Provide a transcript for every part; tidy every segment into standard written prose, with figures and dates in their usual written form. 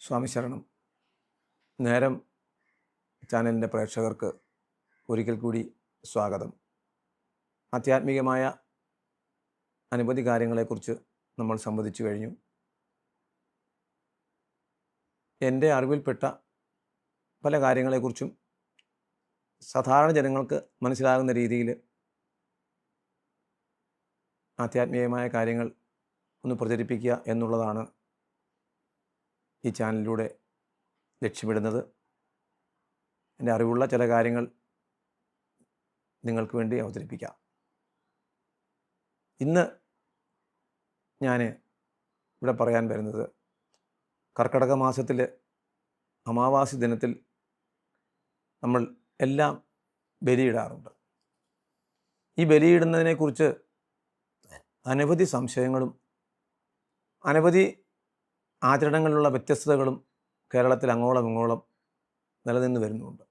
സ്വാമി ശരണം. നേരം ചാനലിൻ്റെ പ്രേക്ഷകർക്ക് ഒരിക്കൽ കൂടി സ്വാഗതം. ആധ്യാത്മികമായ അനവധി കാര്യങ്ങളെക്കുറിച്ച് നമ്മൾ സംവദിച്ചു കഴിഞ്ഞു. എൻ്റെ അറിവിൽപ്പെട്ട പല കാര്യങ്ങളെക്കുറിച്ചും സാധാരണ ജനങ്ങൾക്ക് മനസ്സിലാകുന്ന രീതിയിൽ ആധ്യാത്മികമായ കാര്യങ്ങൾ ഒന്ന് പ്രചരിപ്പിക്കുക എന്നുള്ളതാണ് ഈ ചാനലിലൂടെ ലക്ഷ്യമിടുന്നത്. എൻ്റെ അറിവുള്ള ചില കാര്യങ്ങൾ നിങ്ങൾക്ക് വേണ്ടി അവതരിപ്പിക്കാം. ഇന്ന് ഞാൻ ഇവിടെ പറയാൻ വരുന്നത് കർക്കിടക മാസത്തിൽ അമാവാസി ദിനത്തിൽ നമ്മൾ എല്ലാം ബലിയിടാറുണ്ട്. ഈ ബലിയിടുന്നതിനെക്കുറിച്ച് അനവധി സംശയങ്ങളും അനവധി ആചരണങ്ങളിലുള്ള വ്യത്യസ്തതകളും കേരളത്തിൽ അങ്ങോളം ഇങ്ങോളം നിലനിന്ന് വരുന്നുണ്ട്.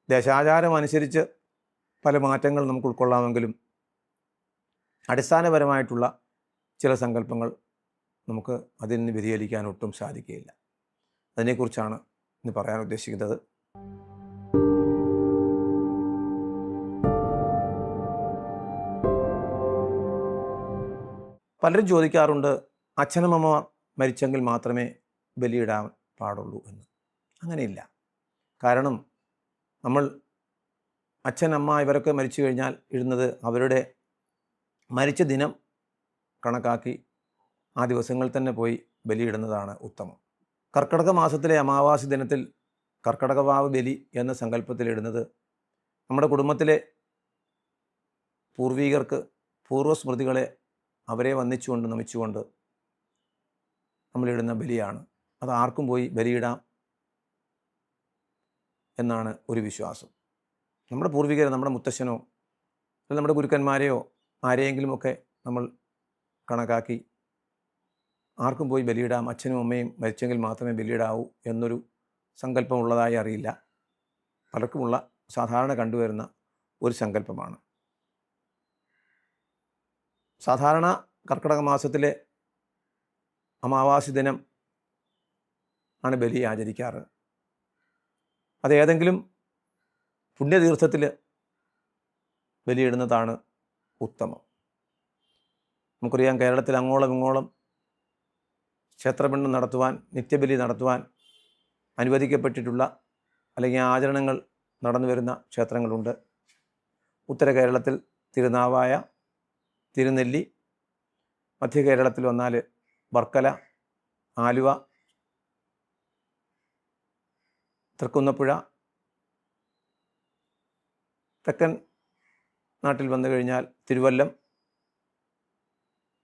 ദേശാചാരം അനുസരിച്ച് പല മാറ്റങ്ങൾ നമുക്ക് ഉൾക്കൊള്ളാമെങ്കിലും അടിസ്ഥാനപരമായിട്ടുള്ള ചില സങ്കല്പങ്ങൾ നമുക്ക് അതിൽ നിന്ന് വ്യതിചലിക്കാൻ ഒട്ടും സാധിക്കുകയില്ല. അതിനെക്കുറിച്ചാണ് ഇന്ന് പറയാൻ ഉദ്ദേശിക്കുന്നത്. പലരും ചോദിക്കാറുണ്ട്, അച്ഛനമ്മമാർ മരിച്ചെങ്കിൽ മാത്രമേ ബലിയിടാൻ പാടുള്ളൂ എന്ന്. അങ്ങനെയില്ല. കാരണം നമ്മൾ അച്ഛൻ അമ്മ ഇവരൊക്കെ മരിച്ചു കഴിഞ്ഞാൽ ഇടുന്നത് അവരുടെ മരിച്ച ദിനം കണക്കാക്കി ആ ദിവസങ്ങളിൽ തന്നെ പോയി ബലിയിടുന്നതാണ് ഉത്തമം. കർക്കിടക മാസത്തിലെ അമാവാസി ദിനത്തിൽ കർക്കിടകവാവ് ബലി എന്ന സങ്കല്പത്തിലിടുന്നത് നമ്മുടെ കുടുംബത്തിലെ പൂർവികർക്ക് പൂർവ്വസ്മൃതികളെ അവരെ വന്ദിച്ചുകൊണ്ട് നമിച്ചുകൊണ്ട് നമ്മളിടുന്ന ബലിയാണ്. അത് ആർക്കും പോയി ബലിയിടാം എന്നാണ് ഒരു വിശ്വാസം. നമ്മുടെ പൂർവികരെ, നമ്മുടെ മുത്തശ്ശനോ അല്ലെങ്കിൽ നമ്മുടെ ഗുരുക്കന്മാരെയോ ആരെയെങ്കിലുമൊക്കെ നമ്മൾ കണക്കാക്കി ആർക്കും പോയി ബലിയിടാം, അച്ഛനും അമ്മയും മരിച്ചെങ്കിൽ മാത്രമേ ബലിയിടാവൂ എന്നൊരു സങ്കല്പമുള്ളതായി അറിയില്ല. പലർക്കുമുള്ള സാധാരണ കണ്ടുവരുന്ന ഒരു സങ്കല്പമാണ്. സാധാരണ കർക്കിടക മാസത്തിലെ അമാവാസി ദിനം ആണ് ബലി ആചരിക്കാറ്. അതേതെങ്കിലും പുണ്യതീർത്ഥത്തിൽ ബലിയിടുന്നതാണ് ഉത്തമം. നമുക്കറിയാം, കേരളത്തിൽ അങ്ങോളം ഇങ്ങോളം ക്ഷേത്രപിണ്ഡം നടത്തുവാൻ, നിത്യബലി നടത്തുവാൻ അനുവദിക്കപ്പെട്ടിട്ടുള്ള അല്ലെങ്കിൽ ആചരണങ്ങൾ നടന്നു വരുന്ന ക്ഷേത്രങ്ങളുണ്ട്. ഉത്തര കേരളത്തിൽ തിരുനാവായ, തിരുനെല്ലി, മധ്യ കേരളത്തിൽ വന്നാൽ വർക്കല, ആലുവ, തൃക്കുന്നപ്പുഴ, തെക്കൻ നാട്ടിൽ വന്നു കഴിഞ്ഞാൽ തിരുവല്ലം,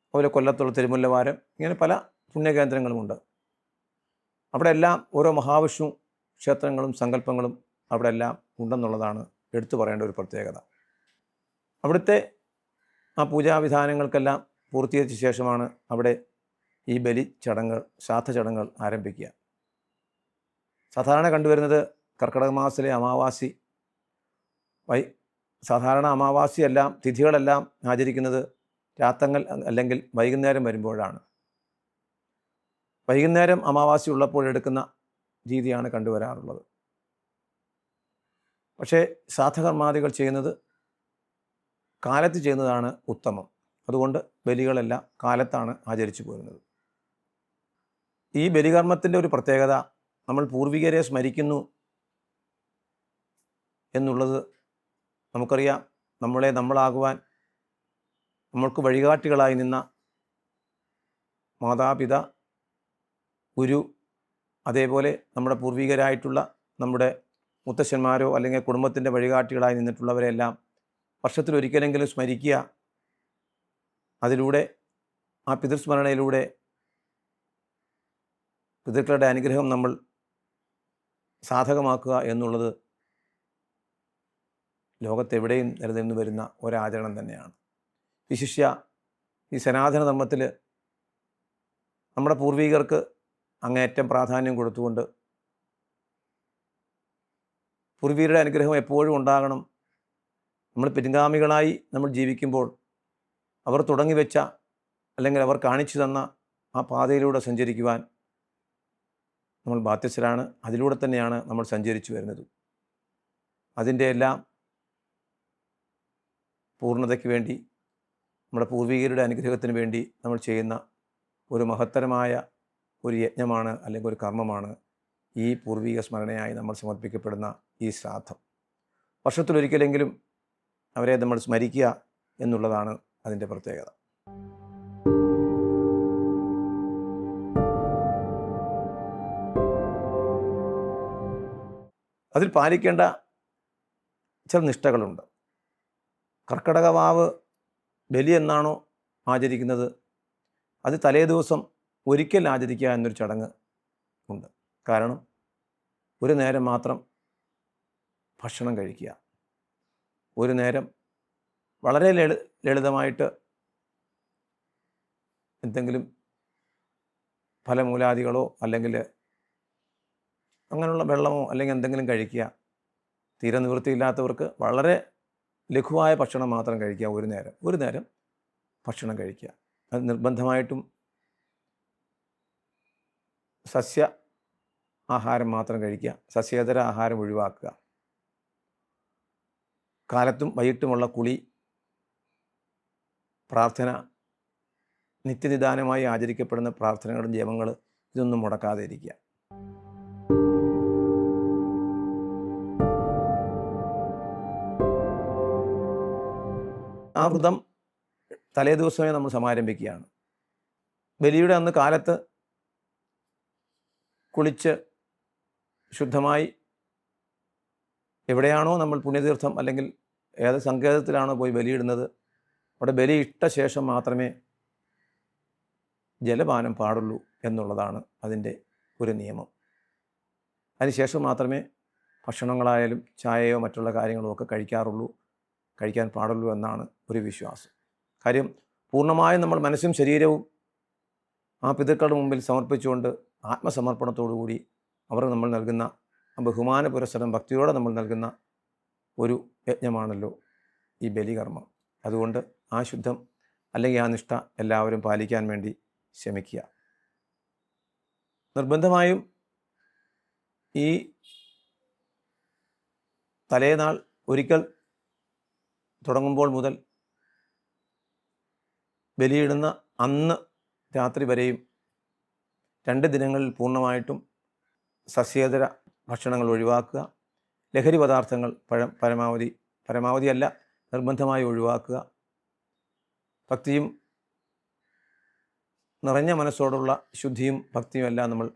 അതുപോലെ കൊല്ലത്തുള്ള തിരുമുല്ലവാരം, ഇങ്ങനെ പല പുണ്യകേന്ദ്രങ്ങളുമുണ്ട്. അവിടെ എല്ലാം ഓരോ മഹാവിഷ്ണു ക്ഷേത്രങ്ങളും സങ്കല്പങ്ങളും അവിടെ എല്ലാം ഉണ്ടെന്നുള്ളതാണ് എടുത്തു പറയേണ്ട ഒരു പ്രത്യേകത. അവിടുത്തെ ആ പൂജാവിധാനങ്ങൾക്കെല്ലാം പൂർത്തീകരിച്ച ശേഷമാണ് അവിടെ ഈ ബലി ചടങ്ങുകൾ, ശ്രാദ്ധ ചടങ്ങുകൾ ആരംഭിക്കുക. സാധാരണ കണ്ടുവരുന്നത് കർക്കിടക മാസത്തിലെ അമാവാസി സാധാരണ അമാവാസി എല്ലാം തിഥികളെല്ലാം ആചരിക്കുന്നത് രാത്തങ്ങൾ അല്ലെങ്കിൽ വൈകുന്നേരം വരുമ്പോഴാണ്. വൈകുന്നേരം അമാവാസി ഉള്ളപ്പോൾ എടുക്കുന്ന രീതിയാണ് കണ്ടുവരാറുള്ളത്. പക്ഷേ ശ്രാദ്ധകർമാദികൾ ചെയ്യുന്നത് കാലത്ത് ചെയ്യുന്നതാണ് ഉത്തമം. അതുകൊണ്ട് ബലികളെല്ലാം കാലത്താണ് ആചരിച്ചു പോരുന്നത്. ഈ ബലികർമ്മത്തിൻ്റെ ഒരു പ്രത്യേകത, നമ്മൾ പൂർവികരെ സ്മരിക്കുന്നു എന്നുള്ളത് നമുക്കറിയാം. നമ്മളാകുവാൻ നമ്മൾക്ക് വഴികാട്ടികളായി നിന്ന മാതാപിത, ഗുരു, അതേപോലെ നമ്മുടെ പൂർവികരായിട്ടുള്ള നമ്മുടെ മുത്തശ്ശന്മാരോ അല്ലെങ്കിൽ കുടുംബത്തിൻ്റെ വഴികാട്ടികളായി നിന്നിട്ടുള്ളവരെല്ലാം വർഷത്തിലൊരിക്കലെങ്കിലും സ്മരിക്കുക. അതിലൂടെ ആ പിതൃസ്മരണയിലൂടെ പിതൃക്കളുടെ അനുഗ്രഹം നമ്മൾ സാധകമാക്കുക എന്നുള്ളത് ലോകത്തെവിടെയും നിലനിന്ന് വരുന്ന ഒരാചരണം തന്നെയാണ്. വിശിഷ്യ ഈ സനാതന ധർമ്മത്തിൽ നമ്മുടെ പൂർവികർക്ക് അങ്ങേയറ്റം പ്രാധാന്യം കൊടുത്തുകൊണ്ട് പൂർവികരുടെ അനുഗ്രഹം എപ്പോഴും ഉണ്ടാകണം. നമ്മൾ പിൻഗാമികളായി നമ്മൾ ജീവിക്കുമ്പോൾ അവർ തുടങ്ങി വെച്ച അല്ലെങ്കിൽ അവർ കാണിച്ചു തന്ന ആ പാതയിലൂടെ സഞ്ചരിക്കുവാൻ നമ്മൾ ബാധ്യസ്ഥരാണ്. അതിലൂടെ തന്നെയാണ് നമ്മൾ സഞ്ചരിച്ചു വരുന്നത്. അതിൻ്റെ എല്ലാം പൂർണ്ണതയ്ക്ക് വേണ്ടി, നമ്മുടെ പൂർവികരുടെ അനുഗ്രഹത്തിന് വേണ്ടി നമ്മൾ ചെയ്യുന്ന ഒരു മഹത്തരമായ ഒരു യജ്ഞമാണ്, അല്ലെങ്കിൽ ഒരു കർമ്മമാണ് ഈ പൂർവിക സ്മരണയായി നമ്മൾ സമർപ്പിക്കപ്പെടുന്ന ഈ ശ്രാദ്ധം. വർഷത്തിലൊരിക്കലെങ്കിലും അവരെ നമ്മൾ സ്മരിക്കുക എന്നുള്ളതാണ് അതിൻ്റെ പ്രത്യേകത. അതിൽ പാലിക്കേണ്ട ചില നിഷ്ഠകളുണ്ട്. കർക്കിടക വാവ് ബലി എന്നാണോ ആചരിക്കുന്നത്, അത് തലേ ദിവസം ഒരിക്കൽ ആചരിക്കുക എന്നൊരു ചടങ്ങ് ഉണ്ട്. കാരണം ഒരു നേരം മാത്രം ഭക്ഷണം കഴിക്കുക, ഒരു നേരം വളരെ ലളിതമായിട്ട് എന്തെങ്കിലും ഫലമൂലാദികളോ അല്ലെങ്കിൽ അങ്ങനെയുള്ള വെള്ളമോ അല്ലെങ്കിൽ എന്തെങ്കിലും കഴിക്കുക. തീരെ നിവൃത്തിയില്ലാത്തവർക്ക് വളരെ ലഘുവായ ഭക്ഷണം മാത്രം കഴിക്കുക. ഒരു നേരം ഭക്ഷണം കഴിക്കുക. അത് നിർബന്ധമായിട്ടും സസ്യ ആഹാരം മാത്രം കഴിക്കുക. സസ്യേതര ആഹാരം ഒഴിവാക്കുക. കാലത്തും വൈകിട്ടുമുള്ള കുളി, പ്രാർത്ഥന, നിത്യനിദാനമായി ആചരിക്കപ്പെടുന്ന പ്രാർത്ഥനകളും ജപങ്ങൾ, ഇതൊന്നും മുടക്കാതെ ഇരിക്കുക. ആ വ്രതം തലേ ദിവസമേ നമ്മൾ സമാരംഭിക്കുകയാണ്. ബലിയുടെ അന്ന് കാലത്ത് കുളിച്ച് ശുദ്ധമായി എവിടെയാണോ നമ്മൾ പുണ്യതീർത്ഥം അല്ലെങ്കിൽ ഏത് സങ്കേതത്തിലാണോ പോയി ബലിയിടുന്നത്, അവിടെ ബലി ഇട്ട ശേഷം മാത്രമേ ജലപാനം പാടുള്ളൂ എന്നുള്ളതാണ് അതിൻ്റെ ഒരു നിയമം. അതിനുശേഷം മാത്രമേ ഭക്ഷണങ്ങളായാലും ചായയോ മറ്റുള്ള കാര്യങ്ങളോ ഒക്കെ കഴിക്കാൻ പാടുള്ളൂ എന്നാണ് ഒരു വിശ്വാസം. കാര്യം പൂർണ്ണമായും നമ്മൾ മനസ്സും ശരീരവും ആ പിതൃക്കളുടെ മുമ്പിൽ സമർപ്പിച്ചുകൊണ്ട് ആത്മസമർപ്പണത്തോടുകൂടി അവർ നമ്മൾ നൽകുന്ന ബഹുമാന പുരസ്സരം ഭക്തിയോടെ നമ്മൾ നൽകുന്ന ഒരു യജ്ഞമാണല്ലോ ഈ ബലികർമ്മം. അതുകൊണ്ട് ആ ശുദ്ധം അല്ലെങ്കിൽ ആ നിഷ്ഠ എല്ലാവരും പാലിക്കാൻ വേണ്ടി ശ്രമിക്കുക. നിർബന്ധമായും ഈ തലേനാൾ ഒരിക്കൽ തുടങ്ങുമ്പോൾ മുതൽ ബലിയിടുന്ന അന്ന് രാത്രി വരെയും 2 ദിനങ്ങളിൽ പൂർണ്ണമായിട്ടും സസ്യേതര ഭക്ഷണങ്ങൾ ഒഴിവാക്കുക. ലഹരി പദാർത്ഥങ്ങൾ പരമാവധിയല്ല, നിർബന്ധമായി ഒഴിവാക്കുക. ഭക്തിയും നിറഞ്ഞ മനസ്സോടുള്ള ശുദ്ധിയും ഭക്തിയും എല്ലാം നമ്മൾ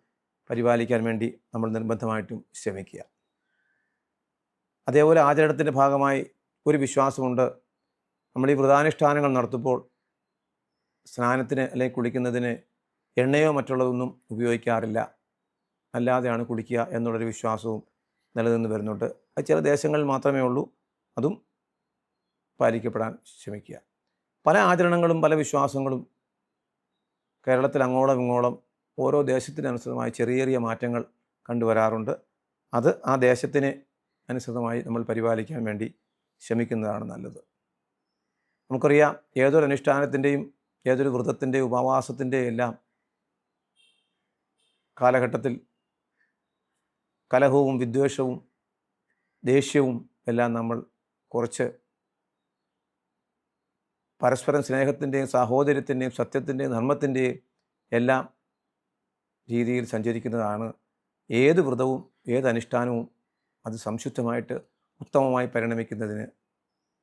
പരിപാലിക്കാൻ വേണ്ടി നമ്മൾ നിർബന്ധമായിട്ടും ശ്രമിക്കുക. അതേപോലെ ആചരണത്തിൻ്റെ ഭാഗമായി ഒരു വിശ്വാസമുണ്ട്. നമ്മൾ ഈ വ്രതാനുഷ്ഠാനങ്ങൾ നടത്തുമ്പോൾ സ്നാനത്തിന് അല്ലെങ്കിൽ കുളിക്കുന്നതിന് എണ്ണയോ മറ്റുള്ളതൊന്നും ഉപയോഗിക്കാറില്ല, അല്ലാതെയാണ് കുളിക്കുക എന്നുള്ളൊരു വിശ്വാസവും നിലനിന്ന് വരുന്നുണ്ട്. അത് ചില ദേശങ്ങളിൽ മാത്രമേ ഉള്ളൂ. അതും പാലിക്കപ്പെടാൻ ശ്രമിക്കുക. പല ആചരണങ്ങളും പല വിശ്വാസങ്ങളും കേരളത്തിൽ അങ്ങോളം ഇങ്ങോളം ഓരോ ദേശത്തിനനുസൃതമായി ചെറിയ ചെറിയ മാറ്റങ്ങൾ കണ്ടുവരാറുണ്ട്. അത് ആ ദേശത്തിന് അനുസൃതമായി നമ്മൾ പരിപാലിക്കാൻ വേണ്ടി ശ്രമിക്കുന്നതാണ് നല്ലത്. നമുക്കറിയാം, ഏതൊരു അനുഷ്ഠാനത്തിൻ്റെയും ഏതൊരു വ്രതത്തിൻ്റെയും ഉപവാസത്തിൻ്റെയും എല്ലാം കാലഘട്ടത്തിൽ കലഹവും വിദ്വേഷവും ദേഷ്യവും എല്ലാം നമ്മൾ കുറച്ച് പരസ്പരം സ്നേഹത്തിൻ്റെയും സാഹോദര്യത്തിൻ്റെയും സത്യത്തിൻ്റെയും ധർമ്മത്തിൻ്റെയും എല്ലാം രീതിയിൽ സഞ്ചരിക്കുന്നതാണ് ഏത് വ്രതവും ഏത് അനുഷ്ഠാനവും അത് സംശുദ്ധമായിട്ട് ഉത്തമമായി പരിണമിക്കുന്നതിന്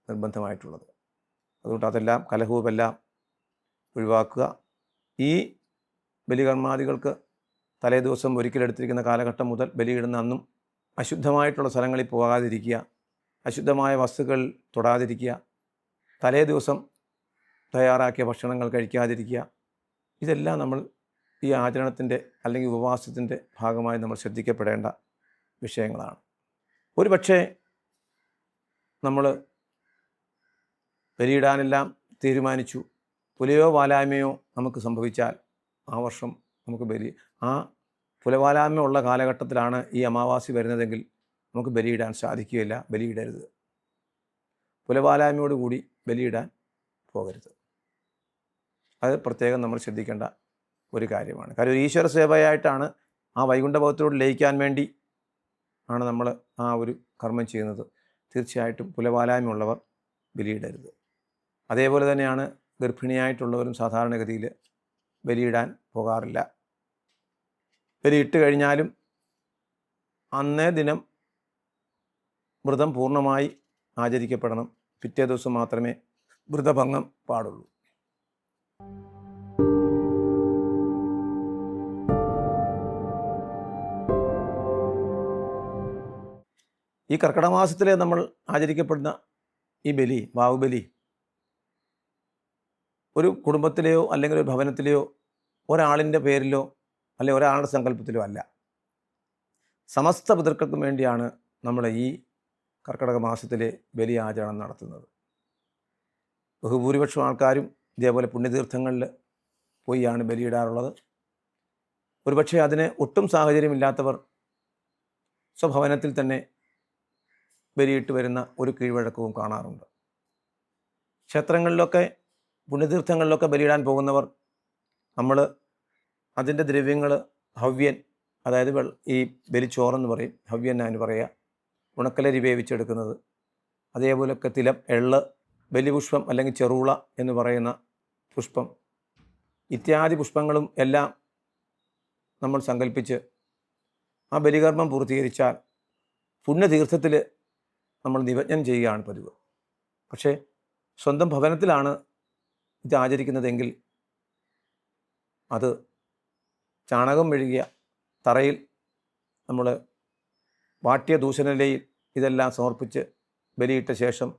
നിർബന്ധമായിട്ടുള്ളത്. അതുകൊണ്ട് അതെല്ലാം കലഹവുമെല്ലാം ഒഴിവാക്കുക. ഈ ബലികർമാദികൾക്ക് തലേ ദിവസം ഒരിക്കലെടുത്തിരിക്കുന്ന കാലഘട്ടം മുതൽ ബലിയിടുന്ന അന്നും അശുദ്ധമായിട്ടുള്ള സ്ഥലങ്ങളിൽ പോകാതിരിക്കുക, അശുദ്ധമായ വസ്തുക്കൾ തൊടാതിരിക്കുക, തലേ ദിവസം തയ്യാറാക്കിയ ഭക്ഷണങ്ങൾ കഴിക്കാതിരിക്കുക. ഇതെല്ലാം നമ്മൾ ഈ ആചരണത്തിൻ്റെ അല്ലെങ്കിൽ ഉപവാസത്തിൻ്റെ ഭാഗമായി നമ്മൾ ശ്രദ്ധിക്കപ്പെടേണ്ട വിഷയങ്ങളാണ്. ഒരു പക്ഷേ നമ്മൾ ബലിയിടാനെല്ലാം തീരുമാനിച്ചു, പുലയോ വാലായ്മയോ നമുക്ക് സംഭവിച്ചാൽ ആ വർഷം നമുക്ക് ആ പുലവാലായ്മ ഉള്ള കാലഘട്ടത്തിലാണ് ഈ അമാവാസി വരുന്നതെങ്കിൽ നമുക്ക് ബലിയിടാൻ സാധിക്കുകയില്ല. ബലിയിടരുത്. പുലവാലായ്മയോടുകൂടി ബലിയിടാൻ പോകരുത്. അത് പ്രത്യേകം നമ്മൾ ശ്രദ്ധിക്കേണ്ട ഒരു കാര്യമാണ്. കാര്യം ഒരു ഈശ്വര സേവയായിട്ടാണ് ആ വൈകുണ്ഠ ഭവത്തോട് ലയിക്കാൻ വേണ്ടി ആണ് നമ്മൾ ആ ഒരു കർമ്മം ചെയ്യുന്നത്. തീർച്ചയായിട്ടും പുലവാലായ്മയുള്ളവർ ബലിയിടരുത്. അതേപോലെ തന്നെയാണ് ഗർഭിണിയായിട്ടുള്ളവരും സാധാരണഗതിയിൽ ബലിയിടാൻ പോകാറില്ല. ബലിയിട്ട് കഴിഞ്ഞാലും അന്നേ ദിനം വ്രതം പൂർണ്ണമായി ആചരിക്കപ്പെടണം. പിറ്റേ ദിവസം മാത്രമേ വ്രതഭംഗം പാടുള്ളൂ. ഈ കർക്കിടക മാസത്തിൽ നമ്മൾ ആചരിക്കപ്പെടുന്ന ഈ ബലി, വാവുബലി, ഒരു കുടുംബത്തിലെയോ അല്ലെങ്കിൽ ഒരു ഭവനത്തിലെയോ ഒരാളിൻ്റെ പേരിലോ അല്ലെങ്കിൽ ഒരാളുടെ സങ്കല്പത്തിലോ അല്ല. സമസ്ത പിതൃക്കൾക്കും വേണ്ടിയാണ് നമ്മൾ ഈ കർക്കിടക മാസത്തിലെ ബലി ആചരണം നടത്തുന്നത്. ബഹുഭൂരിപക്ഷം ആൾക്കാരും ഇതേപോലെ പുണ്യതീർത്ഥങ്ങളിൽ പോയാണ് ബലിയിടാറുള്ളത്. ഒരുപക്ഷെ അതിന് ഒട്ടും സാഹചര്യമില്ലാത്തവർ സ്വഭവനത്തിൽ തന്നെ ബലിയിട്ട് വരുന്ന ഒരു കീഴ്വഴക്കവും കാണാറുണ്ട്. ക്ഷേത്രങ്ങളിലൊക്കെ പുണ്യതീർത്ഥങ്ങളിലൊക്കെ ബലിയിടാൻ പോകുന്നവർ നമ്മൾ അതിൻ്റെ ദ്രവ്യങ്ങൾ ഹവ്യൻ, അതായത് ഈ ബലിച്ചോറെന്ന് പറയും, ഹവ്യൻ അതിന് പറയുക, ഉണക്കലരി വേവിച്ചെടുക്കുന്നത്, അതേപോലൊക്കെ തിലം, എള്ള്, ബലിപുഷ്പം അല്ലെങ്കിൽ ചെറുള എന്ന് പറയുന്ന പുഷ്പം ഇത്യാദി പുഷ്പങ്ങളും എല്ലാം നമ്മൾ സങ്കല്പിച്ച് ആ ബലികർമ്മം പൂർത്തീകരിച്ചാൽ പുണ്യതീർത്ഥത്തിൽ നമ്മൾ നിമജ്ജനം ചെയ്യുകയാണ് പതിവ്. പക്ഷേ സ്വന്തം ഭവനത്തിലാണ് ഇത് ആചരിക്കുന്നതെങ്കിൽ അത് ചാണകം മെഴുകിയ തറയിൽ നമ്മൾ വാട്ടിയ ദൂഷണലയിൽ ഇതെല്ലാം സമർപ്പിച്ച് ബലിയിട്ട ശേഷം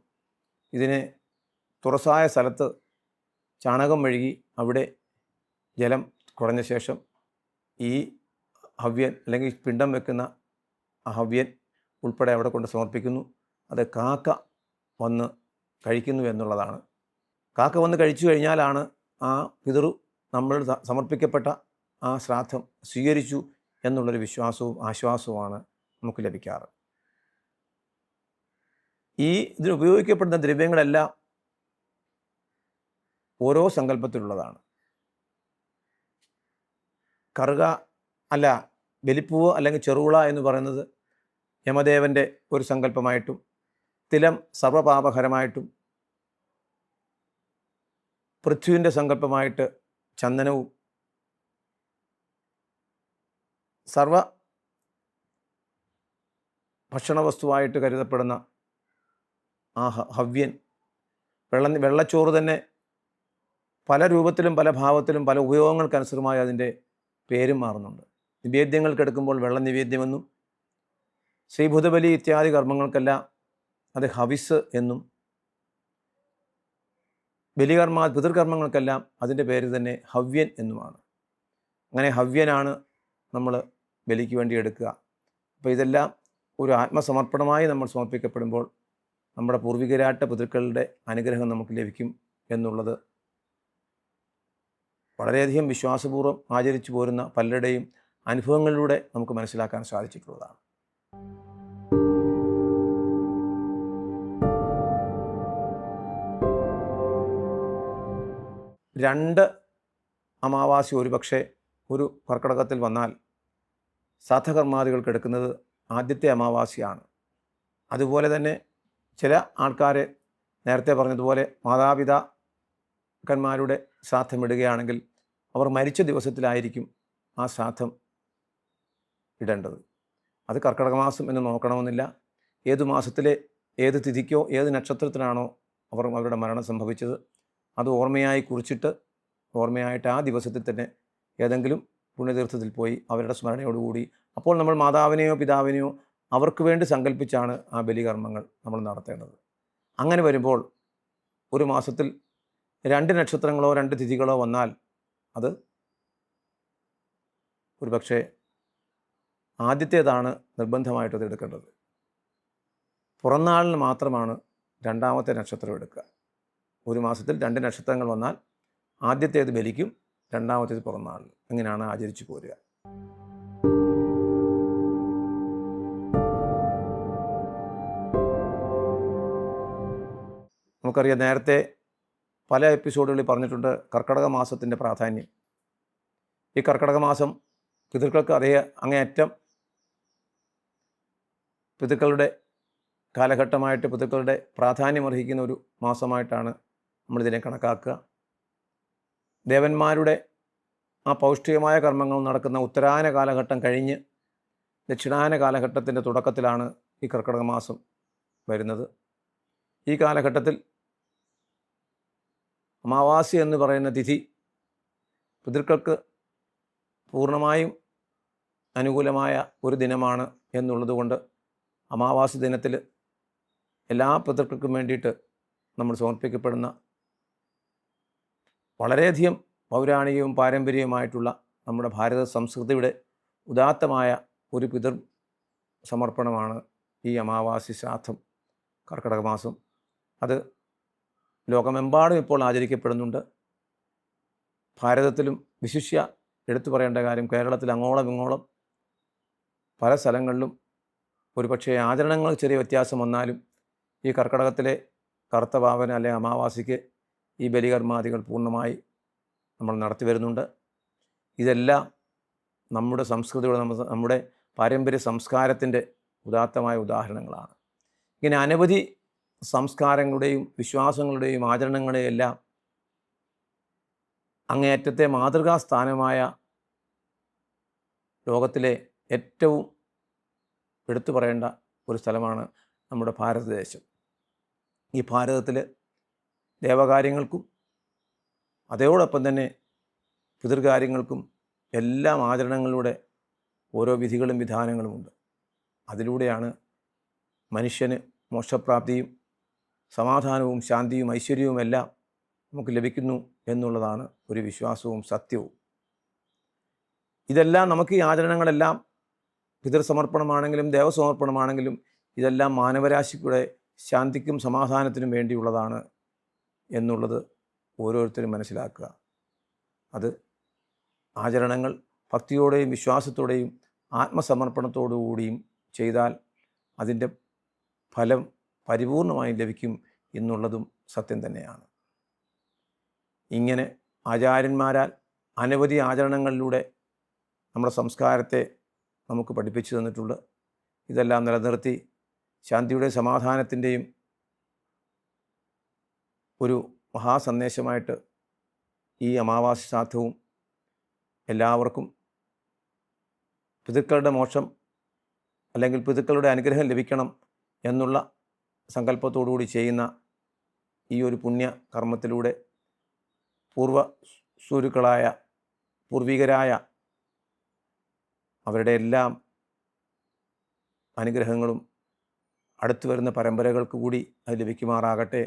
ഇതിനെ തുറസായ സ്ഥലത്ത് ചാണകം മെഴുകി അവിടെ ജലം കുടഞ്ഞ ശേഷം ഈ ഹവ്യൻ അല്ലെങ്കിൽ പിണ്ടം വെക്കുന്ന ആ ഹവ്യൻ ഉൾപ്പെടെ അവിടെ കൊണ്ട് സമർപ്പിക്കുന്നു. അത് കാക്ക വന്ന് കഴിക്കുന്നു എന്നുള്ളതാണ്. കാക്ക വന്ന് കഴിച്ചു കഴിഞ്ഞാലാണ് ആ പിതൃ നമ്മൾ സമർപ്പിക്കപ്പെട്ട ആ ശ്രാദ്ധം സ്വീകരിച്ചു എന്നുള്ളൊരു വിശ്വാസവും ആശ്വാസവുമാണ് നമുക്ക് ലഭിക്കാറ്. ഇതിന് ഉപയോഗിക്കപ്പെടുന്ന ദ്രവ്യങ്ങളെല്ലാം ഓരോ സങ്കല്പത്തിലുള്ളതാണ്. കറുക അല്ല, ബലിപ്പൂവ് അല്ലെങ്കിൽ ചെറുള എന്ന് പറയുന്നത് യമദേവൻ്റെ ഒരു സങ്കല്പമായിട്ടും, തിലം സർവപാപഹരമായിട്ടും, പൃഥ്വിൻ്റെ സങ്കല്പമായിട്ട് ചന്ദനവും, സർവ ഭക്ഷണവസ്തുവായിട്ട് കരുതപ്പെടുന്ന ആ ഹവ്യൻ, വെള്ളച്ചോറ് തന്നെ പല രൂപത്തിലും പല ഭാവത്തിലും പല ഉപയോഗങ്ങൾക്കനുസൃതമായി അതിൻ്റെ പേരും മാറുന്നുണ്ട്. നിവേദ്യങ്ങൾക്കെടുക്കുമ്പോൾ വെള്ള നിവേദ്യമെന്നും, ശ്രീഭൂതബലി ഇത്യാദി കർമ്മങ്ങൾക്കെല്ലാം അത് ഹവിസ് എന്നും, പിതൃകർമ്മങ്ങൾക്കെല്ലാം അതിൻ്റെ പേര് തന്നെ ഹവ്യൻ എന്നുമാണ്. അങ്ങനെ ഹവ്യനാണ് നമ്മൾ ബലിക്ക് വേണ്ടി എടുക്കുക. അപ്പോൾ ഇതെല്ലാം ഒരു ആത്മസമർപ്പണമായി നമ്മൾ സമർപ്പിക്കപ്പെടുമ്പോൾ നമ്മുടെ പൂർവികരാട്ട പിതൃക്കളുടെ അനുഗ്രഹം നമുക്ക് ലഭിക്കും എന്നുള്ളത് വളരെയധികം വിശ്വാസപൂർവ്വം ആചരിച്ചു പോരുന്ന പലരുടെയും അനുഭവങ്ങളിലൂടെ നമുക്ക് മനസ്സിലാക്കാൻ സാധിച്ചിട്ടുള്ളതാണ്. രണ്ട് അമാവാസി ഒരുപക്ഷെ ഒരു കർക്കിടകത്തിൽ വന്നാൽ ശ്രാദ്ധകർമാദികൾക്ക് എടുക്കുന്നത് ആദ്യത്തെ അമാവാസിയാണ്. അതുപോലെ തന്നെ ചില ആൾക്കാർ നേരത്തെ പറഞ്ഞതുപോലെ മാതാപിതാക്കന്മാരുടെ ശ്രാദ്ധം ഇടുകയാണെങ്കിൽ അവർ മരിച്ച ദിവസത്തിലായിരിക്കും ആ ശ്രാദ്ധം ഇടേണ്ടത്. അത് കർക്കിടക മാസം എന്ന് നോക്കണമെന്നില്ല. ഏതു മാസത്തിലെ ഏത് തിഥിക്കോ ഏത് നക്ഷത്രത്തിനാണോ അവരുടെ മരണം സംഭവിച്ചത് അത് ഓർമ്മയായി കുറിച്ചിട്ട് ഓർമ്മയായിട്ട് ആ ദിവസത്തിൽ തന്നെ ഏതെങ്കിലും പുണ്യതീർത്ഥത്തിൽ പോയി അവരുടെ സ്മരണയോടുകൂടി, അപ്പോൾ നമ്മൾ മാതാവിനെയോ പിതാവിനെയോ അവർക്ക് വേണ്ടി സങ്കല്പിച്ചാണ് ആ ബലികർമ്മങ്ങൾ നമ്മൾ നടത്തേണ്ടത്. അങ്ങനെ വരുമ്പോൾ ഒരു മാസത്തിൽ 2 നക്ഷത്രങ്ങളോ 2 തിഥികളോ വന്നാൽ അത് ഒരു പക്ഷേ ആദ്യത്തേതാണ് നിർബന്ധമായിട്ട് എടുക്കേണ്ടത്. പുറന്നാളിന് മാത്രമാണ് രണ്ടാമത്തെ നക്ഷത്രം എടുക്കുക. ഒരു മാസത്തിൽ 2 നക്ഷത്രങ്ങൾ വന്നാൽ ആദ്യത്തേത് ബലിക്കും, രണ്ടാമത്തേത് പുറന്നാളിൽ. അങ്ങനെയാണ് ആചരിച്ചു പോരുക. നമുക്കറിയാം, നേരത്തെ പല എപ്പിസോഡുകളിൽ പറഞ്ഞിട്ടുണ്ട് കർക്കിടക മാസത്തിൻ്റെ പ്രാധാന്യം. ഈ കർക്കിടക മാസം പിതൃക്കൾക്ക് അങ്ങേയറ്റം പിതൃക്കളുടെ കാലഘട്ടമായിട്ട് പിതൃക്കളുടെ പ്രാധാന്യമർഹിക്കുന്ന ഒരു മാസമായിട്ടാണ് നമ്മളിതിനെ കണക്കാക്കുക. ദേവന്മാരുടെ ആ പൗഷ്ടികമായ കർമ്മങ്ങൾ നടക്കുന്ന ഉത്തരായന കാലഘട്ടം കഴിഞ്ഞ് ദക്ഷിണായന കാലഘട്ടത്തിൻ്റെ തുടക്കത്തിലാണ് ഈ കർക്കിടക മാസം വരുന്നത്. ഈ കാലഘട്ടത്തിൽ അമാവാസി എന്ന് പറയുന്ന തിഥി പിതൃക്കൾക്ക് പൂർണ്ണമായും അനുകൂലമായ ഒരു ദിനമാണ് എന്നുള്ളതുകൊണ്ട് അമാവാസി ദിനത്തിൽ എല്ലാ പിതൃക്കൾക്കും വേണ്ടിയിട്ട് നമ്മൾ സമർപ്പിക്കപ്പെടുന്ന വളരെയധികം പൗരാണികവും പാരമ്പര്യവുമായിട്ടുള്ള നമ്മുടെ ഭാരത സംസ്കൃതിയുടെ ഉദാത്തമായ ഒരു പിതൃ സമർപ്പണമാണ് ഈ അമാവാസി ശ്രാദ്ധം കർക്കിടക മാസം. അത് ലോകമെമ്പാടും ഇപ്പോൾ ആചരിക്കപ്പെടുന്നുണ്ട്. ഭാരതത്തിലും വിശിഷ്യ എടുത്തു പറയേണ്ട കാര്യം കേരളത്തിൽ അങ്ങോളം ഇങ്ങോളം പല സ്ഥലങ്ങളിലും ഒരുപക്ഷെ ആചരണങ്ങൾ ചെറിയ വ്യത്യാസം വന്നാലും ഈ കർക്കിടകത്തിലെ കറുത്ത പാവന അല്ലെങ്കിൽ അമാവാസിക്ക് ഈ ബലികർമാദികൾ പൂർണ്ണമായി നമ്മൾ നടത്തി വരുന്നുണ്ട്. ഇതെല്ലാം നമ്മുടെ സംസ്കൃതിയുടെ നമ്മുടെ പാരമ്പര്യ സംസ്കാരത്തിൻ്റെ ഉദാത്തമായ ഉദാഹരണങ്ങളാണ്. ഇങ്ങനെ അനവധി സംസ്കാരങ്ങളുടെയും വിശ്വാസങ്ങളുടെയും ആചരണങ്ങളെയും എല്ലാം അങ്ങേയറ്റത്തെ മാതൃകാസ്ഥാനമായ ലോകത്തിലെ ഏറ്റവും എടുത്തു പറയേണ്ട ഒരു സ്ഥലമാണ് നമ്മുടെ ഭാരതദേശം. ഈ ഭാരതത്തിൽ ദേവകാര്യങ്ങൾക്കും അതോടൊപ്പം തന്നെ പിതൃകാര്യങ്ങൾക്കും എല്ലാം ആചരണങ്ങളിലൂടെ ഓരോ വിധികളും വിധാനങ്ങളുമുണ്ട്. അതിലൂടെയാണ് മനുഷ്യന് മോക്ഷപ്രാപ്തിയും സമാധാനവും ശാന്തിയും ഐശ്വര്യവും എല്ലാം നമുക്ക് ലഭിക്കുന്നു എന്നുള്ളതാണ് ഒരു വിശ്വാസവും സത്യവും. ഇതെല്ലാം നമുക്ക് ഈ ആചരണങ്ങളെല്ലാം പിതൃസമർപ്പണമാണെങ്കിലും ദേവസമർപ്പണമാണെങ്കിലും ഇതെല്ലാം മാനവരാശിയുടെ ശാന്തിക്കും സമാധാനത്തിനും വേണ്ടിയുള്ളതാണ് എന്നുള്ളത് ഓരോരുത്തരും മനസ്സിലാക്കുക. അത് ആചരണങ്ങൾ ഭക്തിയോടെയും വിശ്വാസത്തോടെയും ആത്മസമർപ്പണത്തോടുകൂടിയും ചെയ്താൽ അതിൻ്റെ ഫലം പരിപൂർണമായും ലഭിക്കും എന്നുള്ളതും സത്യം തന്നെയാണ്. ഇങ്ങനെ ആചാര്യന്മാരാൽ അനവധി ആചരണങ്ങളിലൂടെ നമ്മുടെ സംസ്കാരത്തെ നമുക്ക് പഠിപ്പിച്ചു തന്നിട്ടുണ്ട്. ഇതെല്ലാം നിലനിർത്തി ശാന്തിയുടെയും സമാധാനത്തിൻ്റെയും ഒരു മഹാസന്ദേശമായിട്ട് ഈ അമാവാസി ശ്രാദ്ധവും എല്ലാവർക്കും പിതൃക്കളുടെ മോക്ഷം അല്ലെങ്കിൽ പിതൃക്കളുടെ അനുഗ്രഹം ലഭിക്കണം എന്നുള്ള സങ്കല്പത്തോടുകൂടി ചെയ്യുന്ന ഈ ഒരു പുണ്യ കർമ്മത്തിലൂടെ പൂർവികരായ അവരുടെ എല്ലാം അനുഗ്രഹങ്ങളും അടുത്തു വരുന്ന പരമ്പരകൾക്ക് കൂടി അത് ലഭിക്കുമാറാകട്ടെ.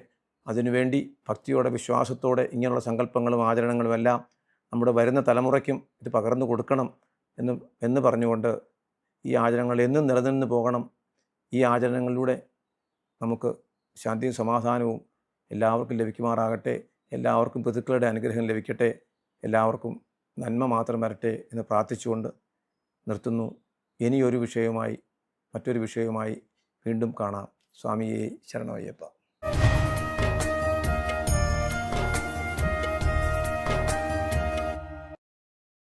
അതിനുവേണ്ടി ഭക്തിയോടെ വിശ്വാസത്തോടെ ഇങ്ങനെയുള്ള സങ്കല്പങ്ങളും ആചരണങ്ങളും എല്ലാം നമ്മുടെ വരുന്ന തലമുറയ്ക്കും ഇത് പകർന്നു കൊടുക്കണം എന്ന് പറഞ്ഞുകൊണ്ട് ഈ ആചരണങ്ങൾ എന്നും നിലനിന്ന് പോകണം. ഈ ആചരണങ്ങളിലൂടെ നമുക്ക് ശാന്തിയും സമാധാനവും എല്ലാവർക്കും ലഭിക്കുമാറാകട്ടെ. എല്ലാവർക്കും പിതൃക്കളുടെ അനുഗ്രഹം ലഭിക്കട്ടെ. എല്ലാവർക്കും നന്മ മാത്രം വരട്ടെ എന്ന് പ്രാർത്ഥിച്ചുകൊണ്ട് നിർത്തുന്നു. ഇനിയൊരു വിഷയവുമായി മറ്റൊരു വിഷയവുമായി വീണ്ടും കാണാം. സ്വാമിയേ ശരണമയ്യപ്പ.